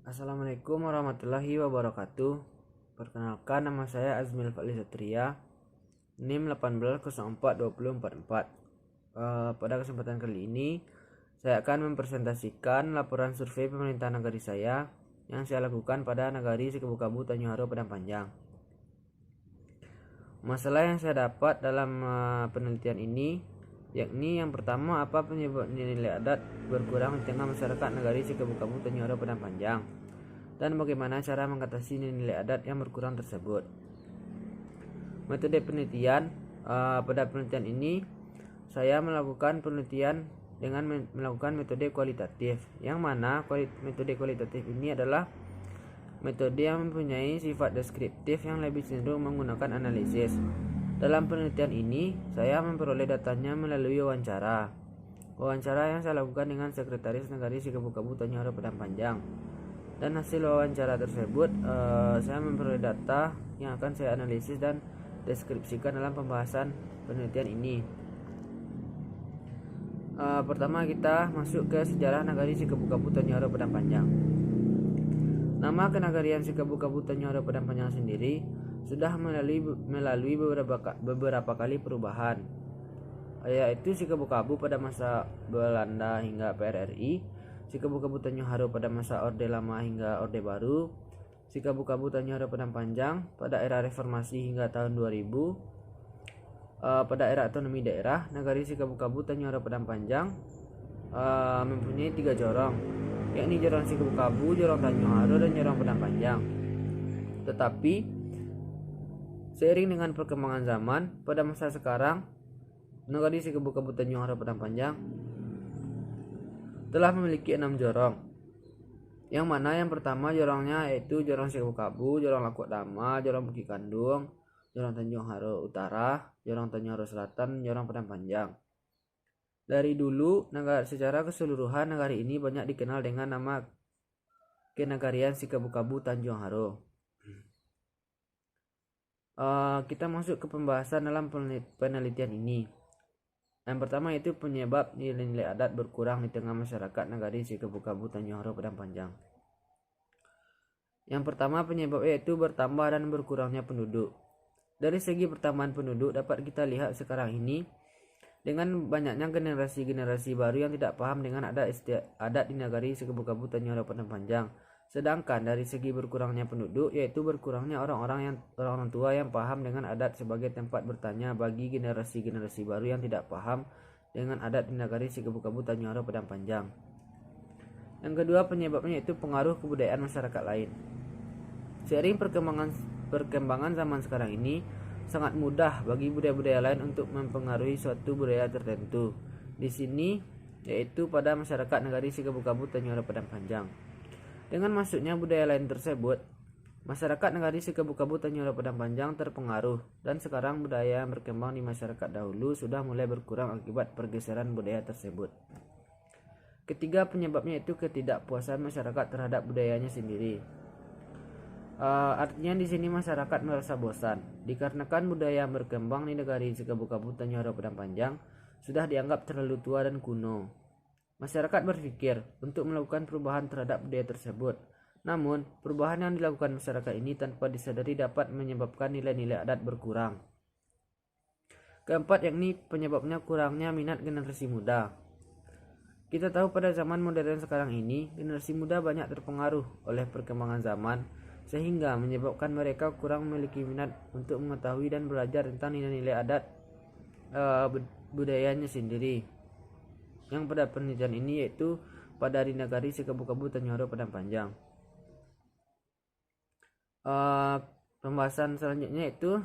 Assalamualaikum warahmatullahi wabarakatuh. Perkenalkan, nama saya Azmil Fadli Satria, NIM 18042044. Pada kesempatan kali ini saya akan mempresentasikan laporan survei pemerintah nagari saya yang saya lakukan pada Nagari Sikabukabu Tanjung Haro Padang Panjang. Masalah yang saya dapat dalam penelitian ini yakni yang pertama, apa penyebab nilai adat berkurang di tengah masyarakat Nagari Sikabukabu Tanjung Haro Padang Panjang, dan bagaimana cara mengatasi nilai adat yang berkurang tersebut. Metode penelitian, pada penelitian ini saya melakukan penelitian dengan melakukan metode kualitatif, yang mana metode kualitatif ini adalah metode yang mempunyai sifat deskriptif yang lebih cenderung menggunakan analisis. Dalam penelitian ini, saya memperoleh datanya melalui wawancara yang saya lakukan dengan Sekretaris Nagari Sikabukabu Tanjung Haro Padang Panjang. Dan hasil wawancara tersebut, saya memperoleh data yang akan saya analisis dan deskripsikan dalam pembahasan penelitian ini. Pertama, kita masuk ke sejarah Nagari Sikabukabu Tanjung Haro Padang Panjang. Nama kenagarian Sikabukabu Tanjung Haro Padang Panjang sendiri sudah melalui beberapa kali perubahan, yaitu Sikabukabu pada masa Belanda hingga PRRI, Sikabukabu Tanjung Haro pada masa Orde Lama hingga Orde Baru, Sikabukabu Tanjung Haro Padang Panjang pada era reformasi hingga tahun 2000. Pada era otonomi daerah, Nagari Sikabukabu Tanjung Haro Padang Panjang mempunyai 3 jorong, yakni Jorong Sikabukabu, Jorong Tanjung Haro, dan Jorong Padang Panjang. Tetapi seiring dengan perkembangan zaman, pada masa sekarang Nagari Sikabukabu Tanjung Haro Padang Panjang telah memiliki 6 jorong, yang mana yang pertama jorongnya yaitu Jorong Sikabukabu, Jorong Lakuk Dama, Jorong Bukit Kandung, Jorong Tanjung Haro Utara, Jorong Tanjung Haro Selatan, Jorong Padang Panjang. Dari dulu, secara keseluruhan nagari ini banyak dikenal dengan nama Kenagarian Sikabukabu Tanjung Haro. Kita masuk ke pembahasan dalam penelitian ini. Yang pertama yaitu penyebab nilai-nilai adat berkurang di tengah masyarakat Nagari Sikabukabu Tanjung Haro Padang Panjang. Yang pertama, penyebab yaitu bertambah dan berkurangnya penduduk. Dari segi pertambahan penduduk dapat kita lihat sekarang ini dengan banyaknya generasi-generasi baru yang tidak paham dengan adat di Nagari Sikabukabu Tanjung Haro Padang Panjang. Sedangkan dari segi berkurangnya penduduk yaitu berkurangnya orang tua yang paham dengan adat sebagai tempat bertanya bagi generasi-generasi baru yang tidak paham dengan adat di Nagari Sikabukabu Tanjung Haro Padang Panjang. Yang kedua, penyebabnya yaitu pengaruh kebudayaan masyarakat lain. Seiring perkembangan zaman sekarang ini, sangat mudah bagi budaya-budaya lain untuk mempengaruhi suatu budaya tertentu. Di sini yaitu pada masyarakat Nagari Sikabukabu Tanjung Haro Padang Panjang. Dengan masuknya budaya lain tersebut, masyarakat Nagari Sikabukabu Tanjung Haro Padang Panjang terpengaruh, dan sekarang budaya yang berkembang di masyarakat dahulu sudah mulai berkurang akibat pergeseran budaya tersebut. Ketiga, penyebabnya itu ketidakpuasan masyarakat terhadap budayanya sendiri. Artinya di sini masyarakat merasa bosan dikarenakan budaya yang berkembang di Nagari Sikabukabu Tanjung Haro Padang Panjang sudah dianggap terlalu tua dan kuno. Masyarakat berpikir untuk melakukan perubahan terhadap budaya tersebut. Namun, perubahan yang dilakukan masyarakat ini tanpa disadari dapat menyebabkan nilai-nilai adat berkurang. Keempat, yakni penyebabnya kurangnya minat generasi muda. Kita tahu pada zaman modern sekarang ini, generasi muda banyak terpengaruh oleh perkembangan zaman, sehingga menyebabkan mereka kurang memiliki minat untuk mengetahui dan belajar tentang nilai-nilai adat budayanya sendiri. Yang pada penelitian ini yaitu pada di Nagari Sikabukabu Tanjung Haro Padang Panjang. Pembahasan selanjutnya yaitu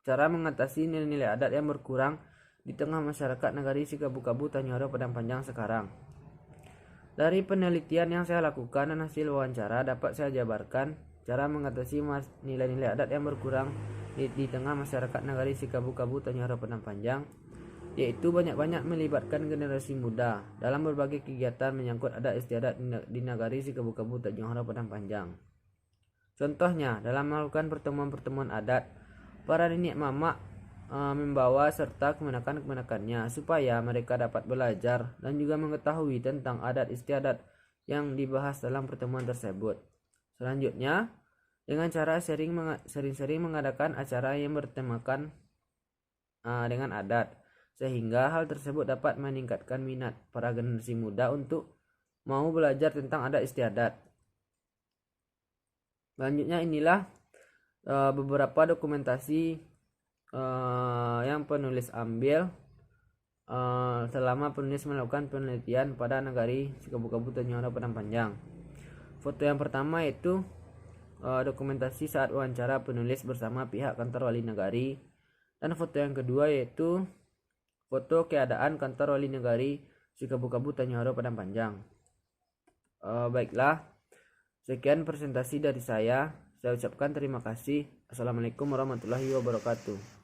cara mengatasi nilai-nilai adat yang berkurang di tengah masyarakat Nagari Sikabukabu Tanjung Haro Padang Panjang sekarang. Dari penelitian yang saya lakukan dan hasil wawancara dapat saya jabarkan cara mengatasi nilai-nilai adat yang berkurang di tengah masyarakat Nagari Sikabukabu Tanjung Haro Padang Panjang, yaitu banyak-banyak melibatkan generasi muda dalam berbagai kegiatan menyangkut adat istiadat di Nagari Sikabukabu Tanjung Haro Padang Panjang. Contohnya, dalam melakukan pertemuan-pertemuan adat, para nenek mamak membawa serta kemenakan-kemenakannya supaya mereka dapat belajar dan juga mengetahui tentang adat istiadat yang dibahas dalam pertemuan tersebut. Selanjutnya, dengan cara sering-sering mengadakan acara yang bertemakan dengan adat, sehingga hal tersebut dapat meningkatkan minat para generasi muda untuk mau belajar tentang adat istiadat. Selanjutnya inilah beberapa dokumentasi yang penulis ambil selama penulis melakukan penelitian pada Nagari Sikabukabu Tanjung Padang Panjang. Foto yang pertama itu dokumentasi saat wawancara penulis bersama pihak kantor wali negari, dan foto yang kedua yaitu foto keadaan kantor wali negari Sikabukabu Tanjung Padang Panjang. Baiklah, sekian presentasi dari saya. Saya ucapkan terima kasih. Assalamualaikum warahmatullahi wabarakatuh.